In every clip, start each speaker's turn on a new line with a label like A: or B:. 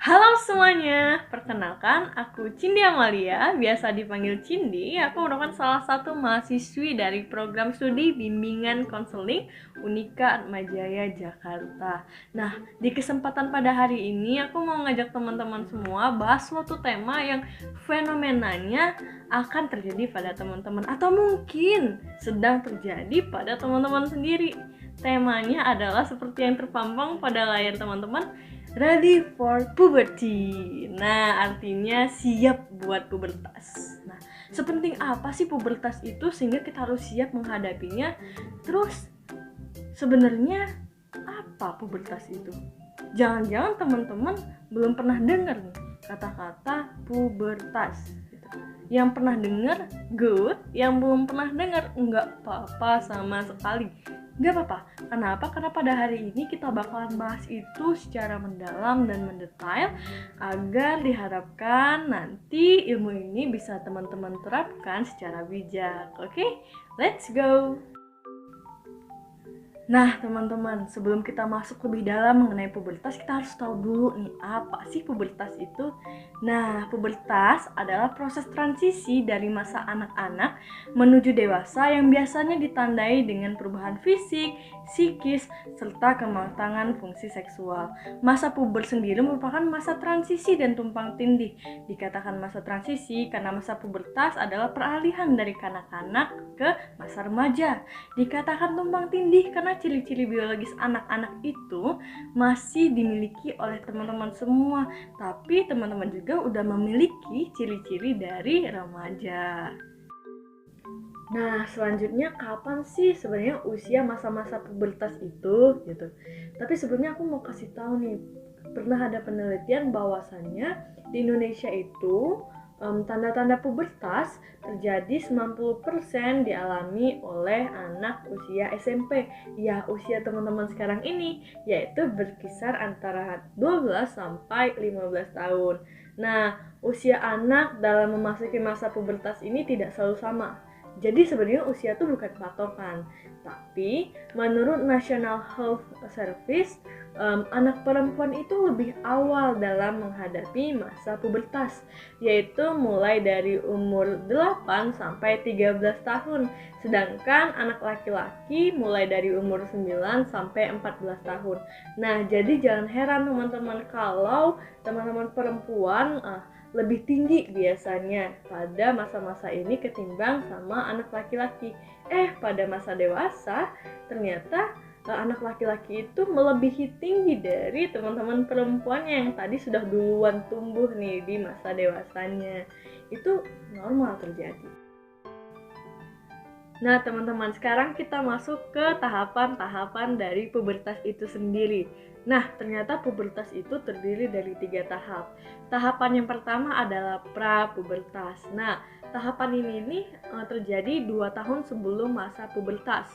A: Halo semuanya, perkenalkan aku Cindy Amalia, biasa dipanggil Cindy. Aku merupakan salah satu mahasiswi dari program studi bimbingan konseling Unika Atmajaya Jakarta. Nah, di kesempatan pada hari ini aku mau ngajak teman-teman semua bahas suatu tema yang fenomenanya akan terjadi pada teman-teman atau mungkin sedang terjadi pada teman-teman sendiri. Temanya adalah seperti yang terpampang pada layar teman-teman, ready for puberty. Nah, artinya siap buat pubertas. Nah, sepenting apa sih pubertas itu sehingga kita harus siap menghadapinya? Terus, sebenarnya apa pubertas itu? Jangan-jangan teman-teman belum pernah dengar nih kata-kata pubertas. Yang pernah dengar, good. Yang belum pernah dengar, enggak apa-apa sama sekali. Enggak apa-apa. Kenapa? Karena pada hari ini kita bakalan bahas itu secara mendalam dan mendetail agar diharapkan nanti ilmu ini bisa teman-teman terapkan secara bijak. Oke? Let's go! Nah teman-teman, sebelum kita masuk lebih dalam mengenai pubertas, kita harus tahu dulu nih, apa sih pubertas itu? Nah, pubertas adalah proses transisi dari masa anak-anak menuju dewasa yang biasanya ditandai dengan perubahan fisik, psikis, serta kematangan fungsi seksual. Masa puber sendiri merupakan masa transisi dan tumpang tindih. Dikatakan masa transisi karena masa pubertas adalah peralihan dari kanak-kanak ke masa remaja. Dikatakan tumpang tindih karena ciri-ciri biologis anak-anak itu masih dimiliki oleh teman-teman semua, tapi teman-teman juga udah memiliki ciri-ciri dari remaja. Nah, selanjutnya kapan sih sebenarnya usia masa-masa pubertas itu gitu. Tapi sebelumnya aku mau kasih tahu nih, pernah ada penelitian bahwasannya di Indonesia itu tanda-tanda pubertas terjadi 90% dialami oleh anak usia SMP. Ya, usia teman-teman sekarang ini yaitu berkisar antara 12 sampai 15 tahun. Nah, usia anak dalam memasuki masa pubertas ini tidak selalu sama. Jadi sebenarnya usia itu bukan patokan, tapi menurut National Health Service, anak perempuan itu lebih awal dalam menghadapi masa pubertas, yaitu mulai dari umur 8 sampai 13 tahun, sedangkan anak laki-laki mulai dari umur 9 sampai 14 tahun. Nah, jadi jangan heran teman-teman kalau teman-teman perempuan lebih tinggi biasanya pada masa-masa ini ketimbang sama anak laki-laki. Pada masa dewasa ternyata anak laki-laki itu melebihi tinggi dari teman-teman perempuannya yang tadi sudah duluan tumbuh nih di masa dewasanya. Itu normal terjadi. Nah teman-teman, sekarang kita masuk ke tahapan-tahapan dari pubertas itu sendiri. Nah ternyata pubertas itu terdiri dari 3 tahap. Tahapan yang pertama adalah pra-pubertas. Nah tahapan ini terjadi 2 tahun sebelum masa pubertas.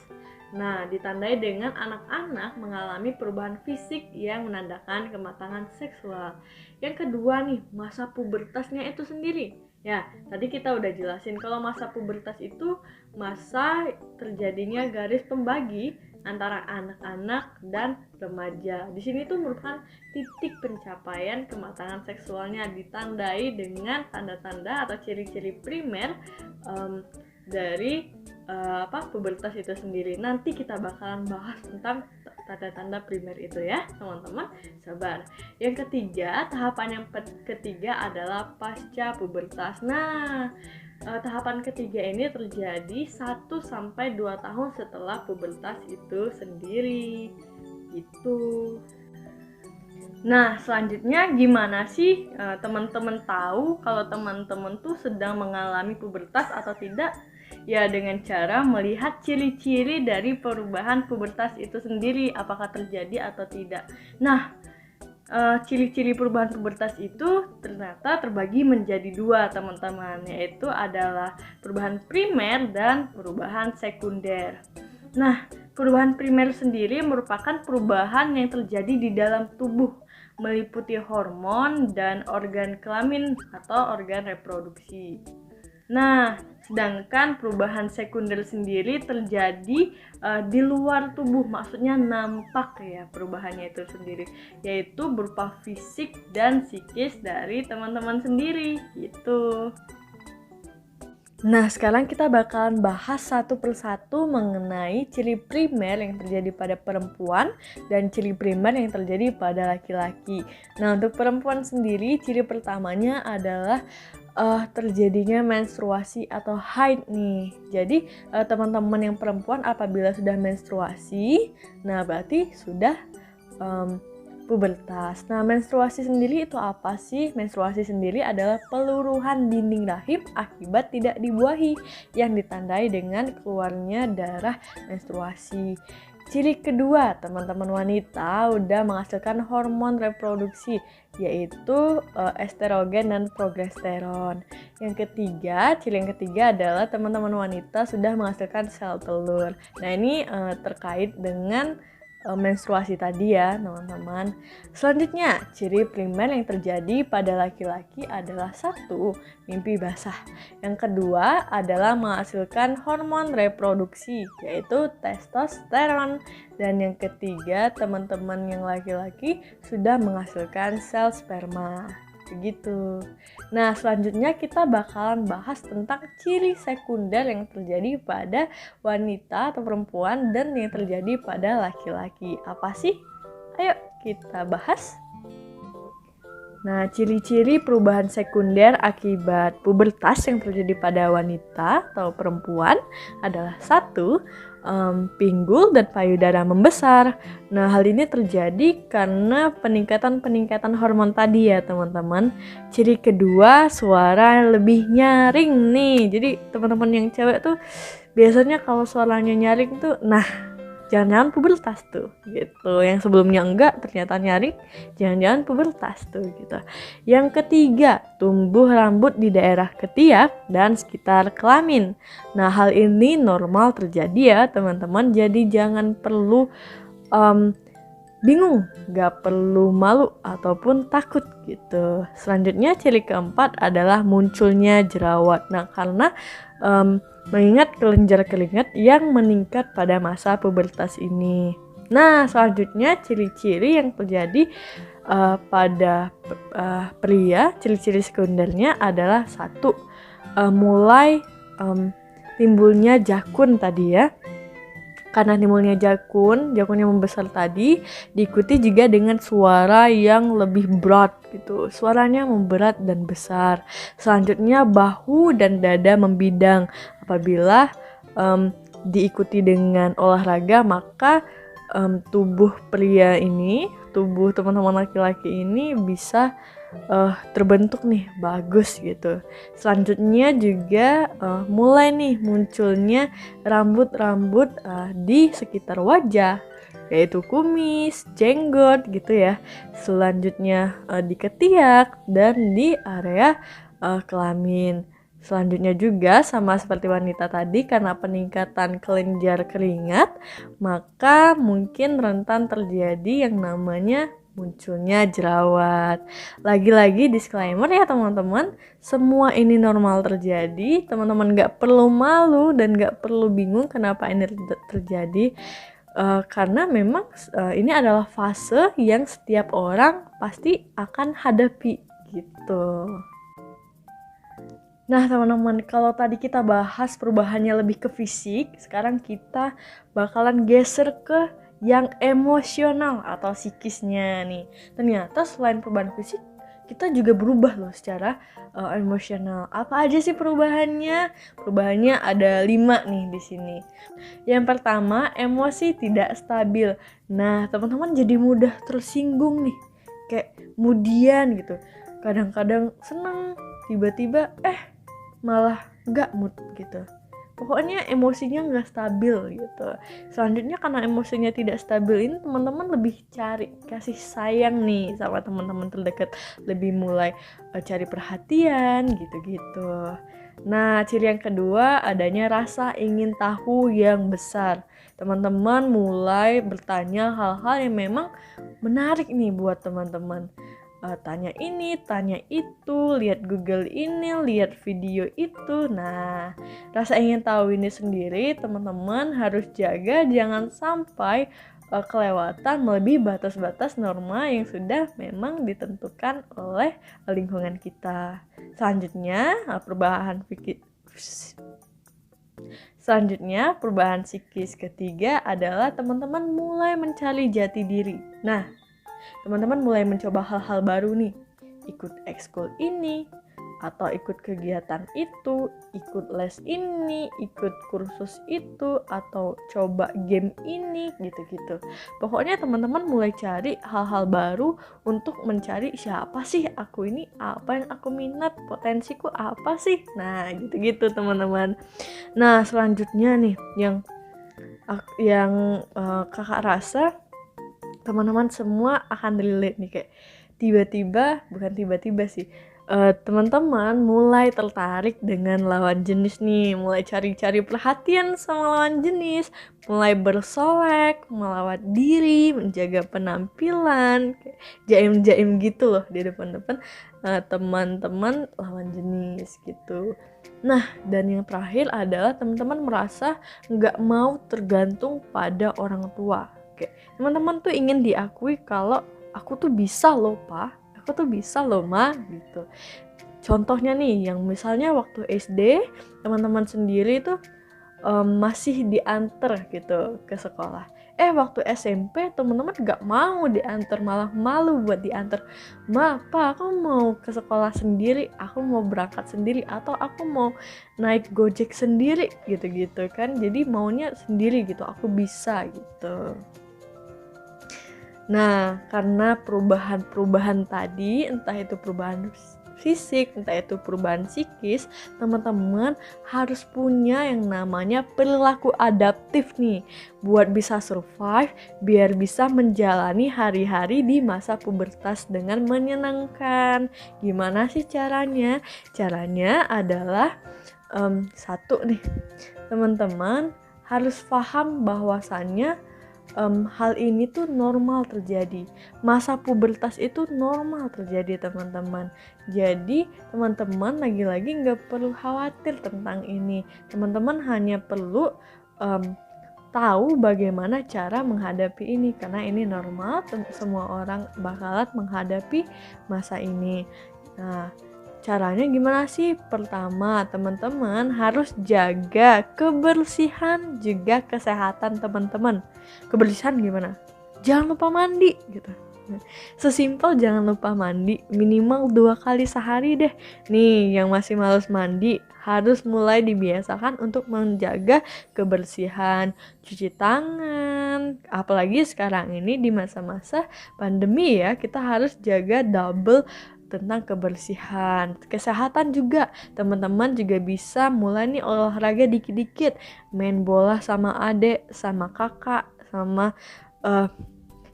A: Nah ditandai dengan anak-anak mengalami perubahan fisik yang menandakan kematangan seksual. Yang kedua nih, masa pubertasnya itu sendiri. Ya, tadi kita udah jelasin kalau masa pubertas itu masa terjadinya garis pembagi antara anak-anak dan remaja. Di sini tuh merupakan titik pencapaian kematangan seksualnya, ditandai dengan tanda-tanda atau ciri-ciri primer dari pubertas itu sendiri. Nanti kita bakalan bahas tentang tanda-tanda primer itu ya teman-teman, sabar. Yang ketiga, tahapan yang ketiga adalah pasca pubertas. Nah tahapan ketiga ini terjadi 1-2 tahun setelah pubertas itu sendiri gitu. Nah selanjutnya gimana sih teman-teman tahu kalau teman-teman tuh sedang mengalami pubertas atau tidak? Ya dengan cara melihat ciri-ciri dari perubahan pubertas itu sendiri, apakah terjadi atau tidak. Nah ciri-ciri perubahan pubertas itu ternyata terbagi menjadi 2 teman-teman, yaitu adalah perubahan primer dan perubahan sekunder. Nah perubahan primer sendiri merupakan perubahan yang terjadi di dalam tubuh, meliputi hormon dan organ kelamin atau organ reproduksi. Nah Sedangkan perubahan sekunder sendiri terjadi di luar tubuh, maksudnya nampak ya perubahannya itu sendiri, yaitu berupa fisik dan psikis dari teman-teman sendiri gitu. Nah, sekarang kita bakalan bahas satu persatu mengenai ciri primer yang terjadi pada perempuan dan ciri primer yang terjadi pada laki-laki. Nah, untuk perempuan sendiri, ciri pertamanya adalah terjadinya menstruasi atau haid nih. Jadi, teman-teman yang perempuan apabila sudah menstruasi, nah berarti sudah pubertas. Nah, menstruasi sendiri itu apa sih? Menstruasi sendiri adalah peluruhan dinding rahim akibat tidak dibuahi yang ditandai dengan keluarnya darah menstruasi. Ciri kedua, teman-teman wanita udah menghasilkan hormon reproduksi, yaitu estrogen dan progesteron. Ciri yang ketiga adalah teman-teman wanita sudah menghasilkan sel telur. Nah, ini terkait dengan menstruasi tadi ya teman-teman. Selanjutnya, ciri primer yang terjadi pada laki-laki adalah 1. Mimpi basah. Yang kedua adalah menghasilkan hormon reproduksi, yaitu testosteron. Dan yang ketiga, teman-teman yang laki-laki sudah menghasilkan sel sperma. Begitu. Nah, selanjutnya kita bakalan bahas tentang ciri sekunder yang terjadi pada wanita atau perempuan dan yang terjadi pada laki-laki. Apa sih? Ayo kita bahas. Nah, ciri-ciri perubahan sekunder akibat pubertas yang terjadi pada wanita atau perempuan adalah 1. Pinggul dan payudara membesar. Nah, hal ini terjadi karena peningkatan hormon tadi ya teman-teman. Ciri kedua, suara lebih nyaring nih. Jadi teman-teman yang cewek tuh biasanya kalau suaranya nyaring tuh, nah jangan-jangan pubertas tuh gitu. Yang sebelumnya enggak ternyata nyaring, jangan-jangan pubertas tuh gitu. Yang ketiga, tumbuh rambut di daerah ketiak dan sekitar kelamin. Nah, hal ini normal terjadi ya teman-teman. Jadi jangan perlu bingung, gak perlu malu ataupun takut gitu. Selanjutnya, ciri keempat adalah munculnya jerawat. Nah, karena mengingat kelenjar keringat yang meningkat pada masa pubertas ini. Nah, selanjutnya ciri-ciri yang terjadi pada pria, ciri-ciri sekundernya adalah 1. Mulai timbulnya jakun tadi ya. Karena timbulnya jakun yang membesar tadi diikuti juga dengan suara yang lebih berat gitu. Suaranya memberat dan besar. Selanjutnya bahu dan dada membidang. Apabila diikuti dengan olahraga, maka tubuh pria ini, tubuh teman-teman laki-laki ini bisa terbentuk nih bagus gitu. Selanjutnya juga mulai nih munculnya rambut-rambut di sekitar wajah, yaitu kumis, jenggot gitu ya. Selanjutnya di ketiak dan di area kelamin. Selanjutnya juga sama seperti wanita tadi, karena peningkatan kelenjar keringat, maka mungkin rentan terjadi yang namanya munculnya jerawat. Lagi-lagi disclaimer ya teman-teman, semua ini normal terjadi. Teman-teman gak perlu malu dan gak perlu bingung kenapa ini terjadi. Karena memang ini adalah fase yang setiap orang pasti akan hadapi gitu. Nah teman-teman, kalau tadi kita bahas perubahannya lebih ke fisik, sekarang kita bakalan geser ke yang emosional atau psikisnya nih. Ternyata selain perubahan fisik, kita juga berubah loh secara emosional. Apa aja sih perubahannya? Perubahannya ada 5 nih di sini. Yang pertama, emosi tidak stabil. Nah, teman-teman jadi mudah tersinggung nih. Kayak kemudian gitu. Kadang-kadang senang, tiba-tiba malah gak mood gitu. Pokoknya emosinya nggak stabil gitu. Selanjutnya karena emosinya tidak stabil ini, teman-teman lebih cari kasih sayang nih sama teman-teman terdekat, lebih mulai cari perhatian gitu-gitu. Nah, ciri yang kedua adanya rasa ingin tahu yang besar. Teman-teman mulai bertanya hal-hal yang memang menarik nih buat teman-teman. tanya ini, tanya itu, lihat Google ini, lihat video itu. Nah, rasa ingin tahu ini sendiri teman-teman harus jaga jangan sampai kelewatan melebihi batas-batas norma yang sudah memang ditentukan oleh lingkungan kita. Selanjutnya, perubahan psikis ketiga adalah teman-teman mulai mencari jati diri. Nah, teman-teman mulai mencoba hal-hal baru nih, ikut ekskul ini, atau ikut kegiatan itu, ikut les ini, ikut kursus itu, atau coba game ini, gitu-gitu. Pokoknya teman-teman mulai cari hal-hal baru untuk mencari siapa sih aku ini, apa yang aku minat, potensiku apa sih. Nah, gitu-gitu teman-teman. Nah, selanjutnya nih, yang kakak rasa teman-teman semua akan relate nih, kayak bukan tiba-tiba sih, teman-teman mulai tertarik dengan lawan jenis nih, mulai cari-cari perhatian sama lawan jenis, mulai bersolek, melawat diri, menjaga penampilan, kayak jaim-jaim gitu loh di depan-depan teman-teman lawan jenis gitu. Nah, dan yang terakhir adalah teman-teman merasa nggak mau tergantung pada orang tua. Kayak teman-teman tuh ingin diakui kalau aku tuh bisa loh pak, aku tuh bisa loh ma, gitu. Contohnya nih, yang misalnya waktu SD teman-teman sendiri tuh masih diantar gitu ke sekolah. Waktu SMP teman-teman gak mau diantar, malah malu buat diantar. Ma, pa, aku mau ke sekolah sendiri, aku mau berangkat sendiri, atau aku mau naik Gojek sendiri, gitu-gitu kan. Jadi maunya sendiri gitu, aku bisa gitu. Nah, karena perubahan tadi, entah itu perubahan fisik, entah itu perubahan psikis, teman-teman harus punya yang namanya perilaku adaptif nih, buat bisa survive, biar bisa menjalani hari-hari di masa pubertas dengan menyenangkan. Gimana sih caranya? Caranya adalah satu nih, teman-teman harus paham bahwasannya hal ini tuh normal terjadi. Masa pubertas itu normal terjadi teman-teman. Jadi teman-teman lagi-lagi gak perlu khawatir tentang ini. Teman-teman hanya perlu tahu bagaimana cara menghadapi ini. Karena ini normal, semua orang bakalan menghadapi masa ini. Nah, caranya gimana sih? Pertama, teman-teman harus jaga kebersihan juga kesehatan teman-teman. Kebersihan gimana? Jangan lupa mandi gitu. Sesimpel jangan lupa mandi minimal 2 kali sehari deh. Nih, yang masih malas mandi harus mulai dibiasakan untuk menjaga kebersihan, cuci tangan. Apalagi sekarang ini di masa-masa pandemi ya, kita harus jaga double tentang kebersihan. Kesehatan juga, teman-teman juga bisa mulai nih olahraga dikit-dikit, main bola sama adik, sama kakak, sama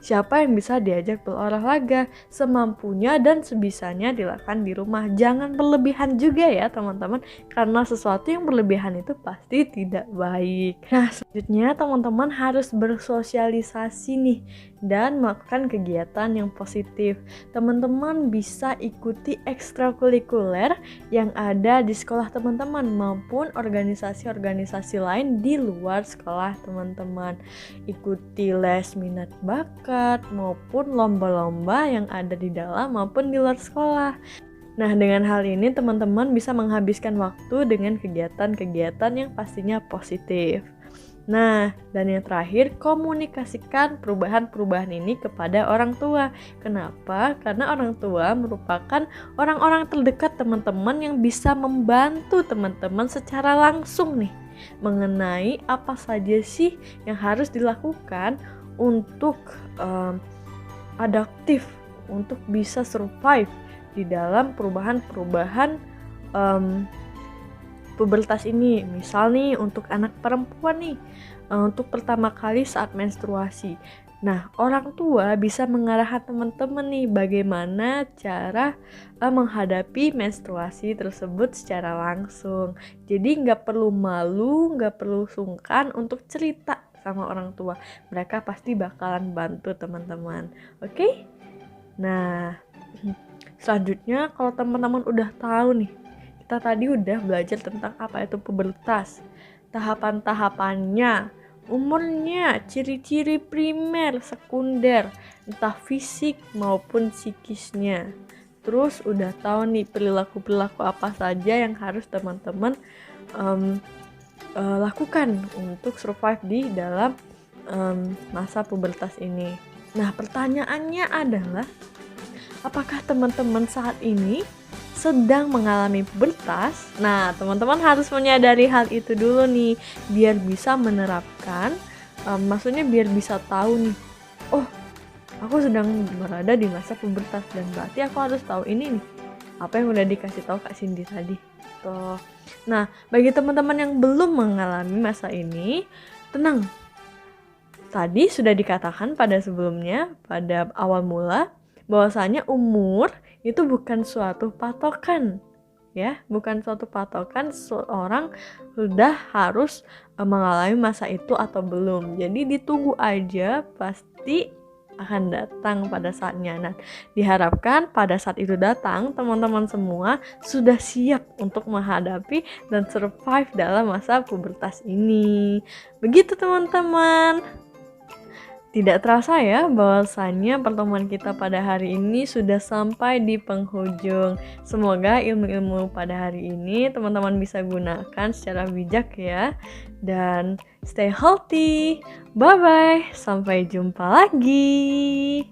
A: siapa yang bisa diajak berolahraga semampunya dan sebisanya dilakukan di rumah. Jangan berlebihan juga ya teman-teman, karena sesuatu yang berlebihan itu pasti tidak baik. Nah, selanjutnya teman-teman harus bersosialisasi nih dan melakukan kegiatan yang positif. Teman-teman bisa ikuti ekstrakurikuler yang ada di sekolah teman-teman maupun organisasi-organisasi lain di luar sekolah teman-teman. Ikuti les minat bakat maupun lomba-lomba yang ada di dalam maupun di luar sekolah. Nah, dengan hal ini teman-teman bisa menghabiskan waktu dengan kegiatan-kegiatan yang pastinya positif. Nah, dan yang terakhir, komunikasikan perubahan-perubahan ini kepada orang tua. Kenapa? Karena orang tua merupakan orang-orang terdekat teman-teman yang bisa membantu teman-teman secara langsung nih mengenai apa saja sih yang harus dilakukan untuk adaptif, untuk bisa survive di dalam perubahan-perubahan pubertas ini. Misal nih untuk anak perempuan nih, untuk pertama kali saat menstruasi. Nah, orang tua bisa mengarahkan teman-teman nih bagaimana cara menghadapi menstruasi tersebut secara langsung. Jadi nggak perlu malu, nggak perlu sungkan untuk cerita sama orang tua. Mereka pasti bakalan bantu teman-teman. Oke? Nah, Selanjutnya, kalau teman-teman udah tahu nih, kita tadi udah belajar tentang apa itu pubertas, tahapan-tahapannya, umurnya, ciri-ciri primer, sekunder, entah fisik maupun psikisnya. Terus udah tahu nih perilaku-perilaku apa saja yang harus teman-teman lakukan untuk survive di dalam masa pubertas ini. Nah, pertanyaannya adalah, apakah teman-teman saat ini sedang mengalami pubertas? Nah, teman-teman harus menyadari hal itu dulu nih, biar bisa menerapkan, maksudnya biar bisa tahu nih, oh, aku sedang berada di masa pubertas dan berarti aku harus tahu ini nih, apa yang udah dikasih tahu Kak Cindy tadi. Tuh. Nah, bagi teman-teman yang belum mengalami masa ini, tenang. Tadi sudah dikatakan pada sebelumnya, pada awal mula, bahwasanya umur itu bukan suatu patokan, ya, bukan suatu patokan seorang sudah harus mengalami masa itu atau belum. Jadi ditunggu aja, pasti akan datang pada saatnya. Nah, diharapkan pada saat itu datang, teman-teman semua sudah siap untuk menghadapi dan survive dalam masa pubertas ini. Begitu teman-teman. Tidak terasa ya bahwasannya pertemuan kita pada hari ini sudah sampai di penghujung. Semoga ilmu-ilmu pada hari ini teman-teman bisa gunakan secara bijak ya. Dan stay healthy. Bye-bye. Sampai jumpa lagi.